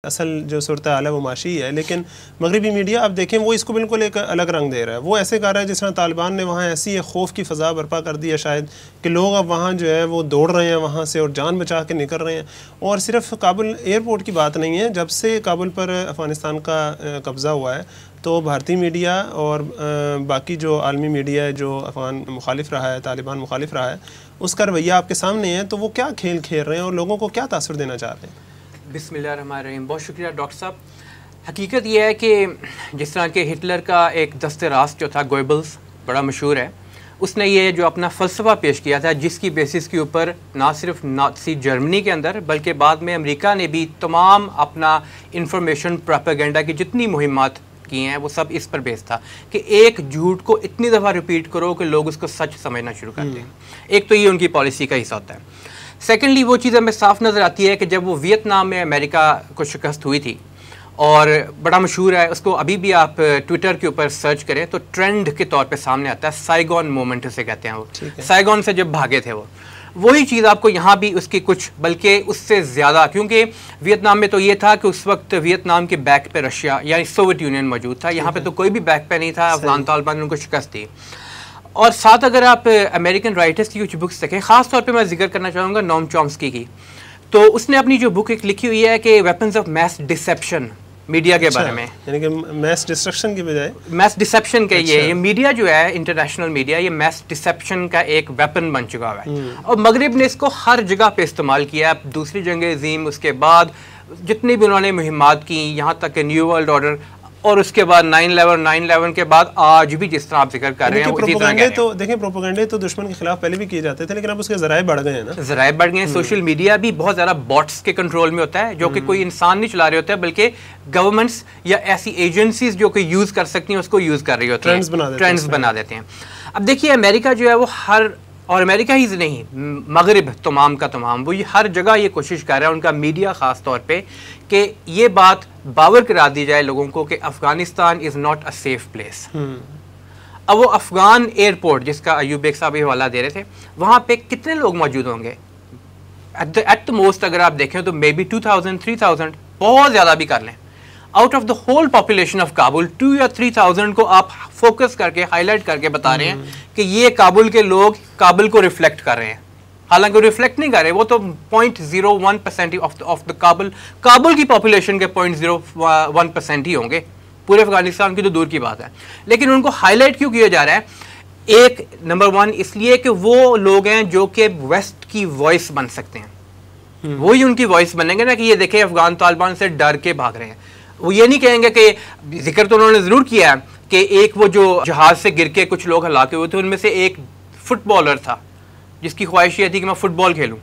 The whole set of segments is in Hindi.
असल जो सूरत-ए-हाल है वो माशी है, लेकिन मगरबी मीडिया अब देखें वो इसको बिल्कुल एक अलग रंग दे रहा है। वो ऐसे कर रहा है जिस तरह तालिबान ने वहाँ ऐसी एक खौफ की फ़ज़ा बर्पा कर दी है शायद कि लोग अब वहाँ जो है वो दौड़ रहे हैं वहाँ से और जान बचा के निकल रहे हैं। और सिर्फ काबुल एयरपोर्ट की बात नहीं है, जब से काबुल पर अफ़गानिस्तान का कब्ज़ा हुआ है तो भारतीय मीडिया और बाकी जो आलमी मीडिया है जो अफ़गान मुखालिफ रहा है, तालिबान मुखालिफ रहा है, उसका रवैया आपके सामने है। तो वो क्या खेल खेल रहे हैं और लोगों को क्या तासुर देना चाह रहे हैं? बिस्मिल्लाहिर्रहमानिर्रहीम। बहुत शुक्रिया डॉक्टर साहब। हकीकत यह है कि जिस तरह के हिटलर का एक दस्ते रास्त जो था गोएबल्स, बड़ा मशहूर है, उसने ये जो अपना फ़लसफ़ा पेश किया था जिसकी बेसिस के ऊपर ना सिर्फ नाज़ी जर्मनी के अंदर बल्कि बाद में अमेरिका ने भी तमाम अपना इंफॉर्मेशन प्रोपेगेंडा की जितनी मुहिमात की हैं वो सब इस पर बेस था कि एक झूठ को इतनी दफ़ा रिपीट करो कि लोग उसको सच समझना शुरू कर दें। एक तो ये उनकी पॉलिसी का हिस्सा होता है। सेकेंडली वो चीज़ हमें साफ नज़र आती है कि जब वो वियतनाम में अमेरिका को शिकस्त हुई थी और बड़ा मशहूर है, उसको अभी भी आप ट्विटर के ऊपर सर्च करें तो ट्रेंड के तौर पे सामने आता है, साइगॉन मोमेंट उसे कहते हैं। वो साइगॉन से जब भागे थे वो वही चीज़ आपको यहाँ भी उसकी कुछ बल्कि उससे ज़्यादा, क्योंकि वियतनाम में तो ये था कि उस वक्त वियतनाम के बैक पे रशिया यानी सोवियत यूनियन मौजूद था, यहाँ पे तो कोई भी बैक पे नहीं था। अफगान तालिबान ने उनको शिकस्त दी। और साथ अगर आप अमेरिकन राइटर्स की कुछ बुक्स देखें, ख़ास तौर पे मैं जिक्र करना चाहूँगा नोम चॉम्स्की की, तो उसने अपनी जो बुक एक लिखी हुई है कि weapons of mass deception, media के बारे में, यानी कि मैस डिस्ट्रक्शन की बजाय मैस डिसेप्शन के ये मीडिया जो है इंटरनेशनल मीडिया ये मैस डिसेप्शन का एक वेपन बन चुका हुआ है और मगरिब ने इसको हर जगह पे इस्तेमाल किया। दूसरी जंग अज़ीम, उसके बाद जितनी भी उन्होंने मुहिमात की, यहाँ तक कि न्यू वर्ल्ड ऑर्डर, और उसके बाद 9/11 के बाद आज भी जिस तरह आप जिक्र कर रहे हैं प्रोपेगेंडे तो देखें, प्रोपेगेंडे तो दुश्मन के खिलाफ पहले भी किए जाते थे, लेकिन अब उसके ज़राए बढ़ गए हैं ना, ज़राए बढ़ गए हैं। सोशल मीडिया भी बहुत ज़्यादा बॉट्स के कंट्रोल में होता है जो कि कोई इंसान नहीं चला रहे होते हैं बल्कि गवर्नमेंट्स या ऐसी एजेंसीज जो कि यूज़ कर सकती हैं उसको यूज़ कर रही होती हैं, ट्रेंड्स बना देते हैं। अब देखिए अमेरिका जो है वो हर, और अमेरिका ही नहीं मगरिब तमाम का तमाम वो ये हर जगह ये कोशिश कर रहा है, उनका मीडिया ख़ास तौर पे, कि ये बात बावर करा दी जाए लोगों को कि Afghanistan is not a safe place. अब वो अफ़गान एयरपोर्ट जिसका अयूब बेग साहब हवाला दे रहे थे, वहाँ पे कितने लोग मौजूद होंगे? एट द मोस्ट अगर आप देखें तो मे बी 2000-3000, बहुत ज़्यादा भी कर लें। Out of the whole population of Kabul 2 या 3000 को आप फोकस करके हाईलाइट करके बता रहे हैं कि ये काबुल के लोग काबुल को रिफ्लेक्ट कर रहे हैं, हालांकि रिफ्लेक्ट नहीं कर रहे, वो तो 0.01% ऑफ द काबुल की पॉपुलेशन के 0.01% ही होंगे, पूरे अफगानिस्तान की तो दूर की बात है। लेकिन उनको हाईलाइट क्यों किया जा रहा है? एक नंबर 1 इसलिए कि वो लोग हैं जो कि वेस्ट की वॉइस बन सकते हैं, वही उनकी वॉइस बनेंगे ना कि ये देखें अफगान तालिबान से डर के भाग रहे हैं। वो ये नहीं कहेंगे कि जिक्र तो उन्होंने ज़रूर किया है कि एक वो जो जहाज़ से गिर के कुछ लोग हलाके हुए थे उनमें से एक फुटबॉलर था जिसकी ख्वाहिश ये थी कि मैं फुटबॉल खेलूं।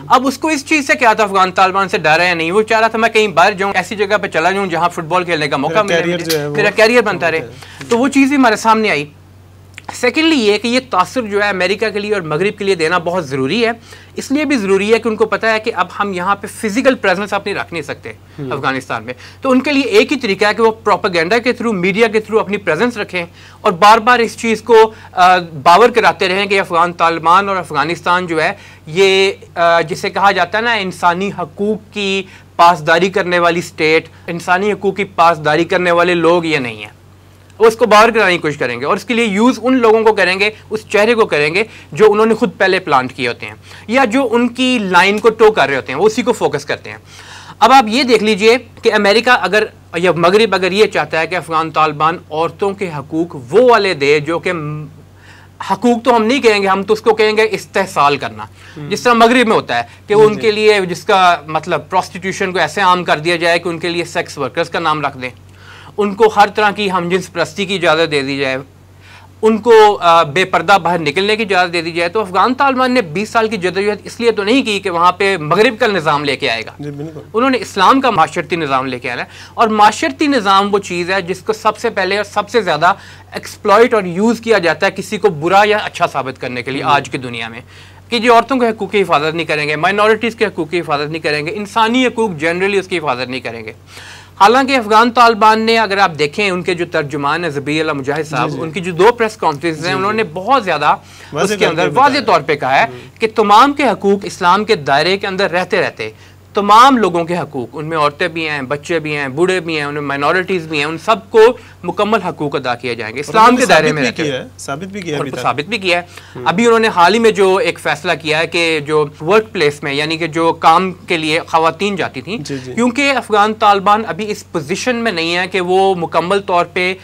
अब उसको इस चीज़ से क्या था, अफगान तालिबान से डर है नहीं, वो चाह रहा था मैं कहीं बाहर जाऊं, ऐसी जगह पे चला जाऊं जहां फुटबॉल खेलने का मौका मिले, मेरा कैरियर बनता रहे। तो वो चीज़ भी हमारे सामने आई। सेकेंडली ये कि ये तासुर जो है अमेरिका के लिए और मगरिब के लिए देना बहुत ज़रूरी है, इसलिए भी ज़रूरी है कि उनको पता है कि अब हम यहाँ पे फिजिकल प्रेजेंस अपनी रख नहीं सकते अफगानिस्तान में, तो उनके लिए एक ही तरीका है कि वो प्रोपेगेंडा के थ्रू, मीडिया के थ्रू अपनी प्रेजेंस रखें और बार बार इस चीज़ को बावर कराते रहें कि अफगान तालिबान और अफगानिस्तान जो है ये जिसे कहा जाता है ना इंसानी हकूक़ की पासदारी करने वाली स्टेट, इंसानी हकूक़ की पासदारी करने वाले लोग ये नहीं है। वो उसको बाहर कराने की कोशिश करेंगे और इसके लिए यूज़ उन लोगों को करेंगे, उस चेहरे को करेंगे जो उन्होंने खुद पहले प्लांट किए होते हैं या जो उनकी लाइन को टो कर रहे होते हैं, वो उसी को फोकस करते हैं। अब आप ये देख लीजिए कि अमेरिका अगर या मगरिब अगर ये चाहता है कि अफगान तालिबान औरतों के हकूक़ वो वाले दे जो कि हकूक़ तो हम नहीं कहेंगे, हम तो उसको कहेंगे इस्तेहसाल करना, जिस तरह मगरिब में होता है कि वो उनके लिए जिसका मतलब प्रोस्टिट्यूशन को ऐसे आम कर दिया जाए कि उनके लिए सेक्स वर्कर्स का नाम रख दें, उनको हर तरह की हमजिन्स परस्ती की इजाज़त दे दी जाए, उनको बेपर्दा बाहर निकलने की इजाज़त दे दी जाए। तो अफगान तालिबान ने 20 साल की जदोजहद इसलिए तो नहीं की कि वहाँ पे मगरिब का निज़ाम लेके आएगा, उन्होंने इस्लाम का माशरती निज़ाम लेके आना है। और माशरती निज़ाम वो चीज़ है जिसको सबसे पहले और सबसे ज़्यादा एक्सप्लॉइट और यूज़ किया जाता है किसी को बुरा या अच्छा साबित करने के लिए आज की दुनिया में, कि जो औरतों के हकूक़ की हिफाजत नहीं करेंगे, माइनॉरिटीज़ के हकूक़ की हिफाजत नहीं करेंगे, इंसानी हकूक़ जनरली उसकी हिफाजत नहीं करेंगे। हालांकि अफगान तालिबान ने अगर आप देखें उनके जो तर्जुमान है ज़बीउल्लाह मुजाहिद साहब, उनकी जो 2 प्रेस कॉन्फ्रेंस हैं उन्होंने बहुत ज़्यादा उसके अंदर वाज़ेह तौर पे कहा है कि तमाम के हकूक़ इस्लाम के दायरे के अंदर रहते रहते तमाम लोगों के हकूक़, उनमें औरतें भी हैं, बच्चे भी हैं, बूढ़े भी हैं, उनमें माइनॉरिटीज़ भी हैं, उन सबको मुकम्मल हकूक़ अदा किए जाएंगे इस्लाम के दायरे में रहकर। साबित भी किया है। अभी उन्होंने हाल ही में जो एक फ़ैसला किया है कि जो वर्क प्लेस में, यानी कि जो काम के लिए ख़वातीन जाती थी, क्योंकि अफ़गान तालिबान अभी इस पोजीशन में नहीं है कि वो मुकम्मल तौर पे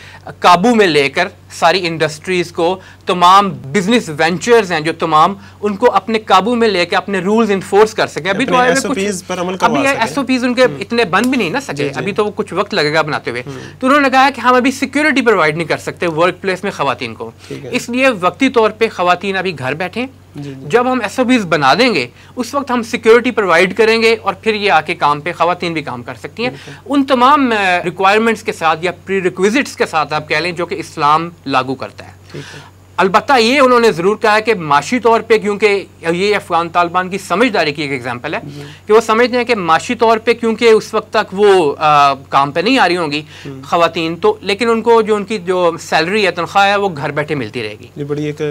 काबू में लेकर सारी इंडस्ट्रीज़ को, तमाम बिजनेस वेंचर्स हैं जो तमाम, उनको अपने काबू में लेकर अपने रूल्स इन्फोर्स कर सकें। अभी तो अभी एसओपीज उनके इतने बन भी नहीं ना सके, अभी तो वो कुछ वक्त लगेगा बनाते हुए। तो उन्होंने कहा कि हम अभी सिक्योरिटी प्रोवाइड नहीं कर सकते वर्क प्लेस में ख़वातीन को, इसलिए वक्ती तौर पर ख़वातीन अभी घर बैठें। जब हम एसओपीज बना देंगे उस वक्त हम सिक्योरिटी प्रोवाइड करेंगे और फिर ये आके काम पे ख़वातीन भी काम कर सकती हैं उन तमाम रिक्वायरमेंट्स के साथ या प्री रिक्विजिट्स के साथ, आप कह लें, जो कि इस्लाम लागू करता है। अलबत्ता ये उन्होंने ज़रूर कहा है कि माशी तौर पे, क्योंकि ये अफ़गान तालिबान की समझदारी की एक एग्जांपल है कि वो समझते हैं कि माशी तौर पे, क्योंकि उस वक्त तक वो काम पे नहीं आ रही होंगी ख़वातीन, तो लेकिन उनको जो उनकी जो सैलरी है, तनख्वाह है, वो घर बैठे मिलती रहेगी। ये बड़ी एक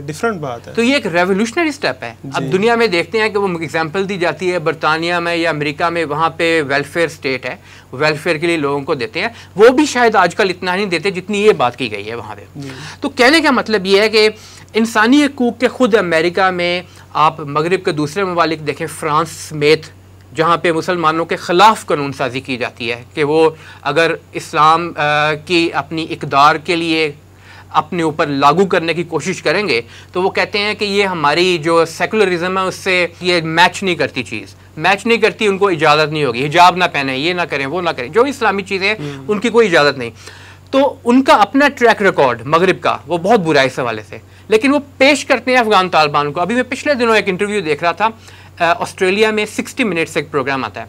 डिफरेंट बात है। तो ये एक रेवोल्यूशनरी स्टेप है। अब दुनिया में देखते हैं कि वो एग्जाम्पल दी जाती है बरतानिया में या अमेरिका में, वहाँ पे वेलफेयर स्टेट है, वेलफेयर के लिए लोगों को देते हैं, वो भी शायद आजकल इतना नहीं देते जितनी ये बात की गई है वहाँ पे। तो कहने का मतलब ये है कि इंसानी हकूक़ के खुद अमेरिका में, आप मगरिब के दूसरे ममालिक देखें, फ्रांस समेत, जहाँ पे मुसलमानों के ख़िलाफ़ कानून साजी की जाती है कि वो अगर इस्लाम की अपनी इक़दार के लिए अपने ऊपर लागू करने की कोशिश करेंगे तो वो कहते हैं कि ये हमारी जो सेकुलरिज्म है उससे ये मैच नहीं करती, चीज़ मैच नहीं करती, उनको इजाज़त नहीं होगी, हिजाब ना पहने, ये ना करें, वो ना करें, जो इस्लामी चीज़ें उनकी कोई इजाज़त नहीं। तो उनका अपना ट्रैक रिकॉर्ड मगरिब का वो बहुत बुरा है इस हवाले से, लेकिन वो पेश करते हैं अफ़गान तालिबान को। अभी मैं पिछले दिनों एक इंटरव्यू देख रहा था, ऑस्ट्रेलिया में 60 मिनट्स एक प्रोग्राम आता है,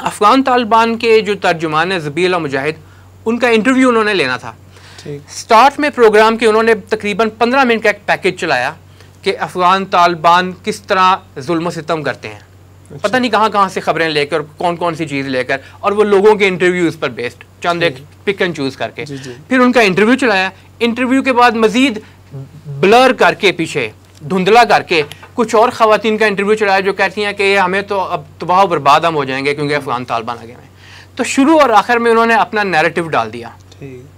अफ़गान तालिबान के जो तर्जुमान है ज़बील और मुजाहिद, उनका इंटरव्यू उन्होंने लेना था। स्टार्ट में प्रोग्राम के उन्होंने तकरीबन 15 मिनट का एक पैकेज चलाया कि अफ़गान तालिबान किस तरह जुल्म सितम करते हैं, पता नहीं कहाँ से खबरें लेकर, कौन कौन सी चीज़ लेकर, और वो लोगों के इंटरव्यूज़ पर बेस्ड, चंद एक पिक एंड चूज़ करके। फिर उनका इंटरव्यू चलाया, इंटरव्यू के बाद मज़ीद ब्लर करके, पीछे धुंधला करके कुछ और ख़वातीन का इंटरव्यू चलाया जो कहती हैं कि हमें तो अब तबाह बर्बाद हम हो जाएंगे क्योंकि अफ़गान तालिबान आगे में। तो शुरू और आखिर में उन्होंने अपना नैरेटिव डाल दिया,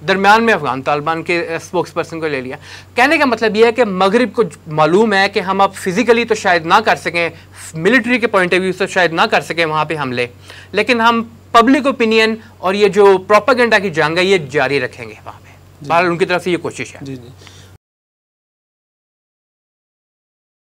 दरमियान में अफ़गान तालिबान के स्पोक्स पर्सन को ले लिया। कहने का मतलब यह है कि मगरिब को मालूम है कि हम अब फिज़िकली तो शायद ना कर सकें, मिलिट्री के पॉइंट ऑफ व्यू से शायद ना कर सकें वहाँ पे हमले, लेकिन हम पब्लिक ओपिनियन और ये जो प्रोपेगेंडा की जंग है ये जारी रखेंगे वहाँ पे। बहरहाल उनकी तरफ से ये कोशिश है। जी।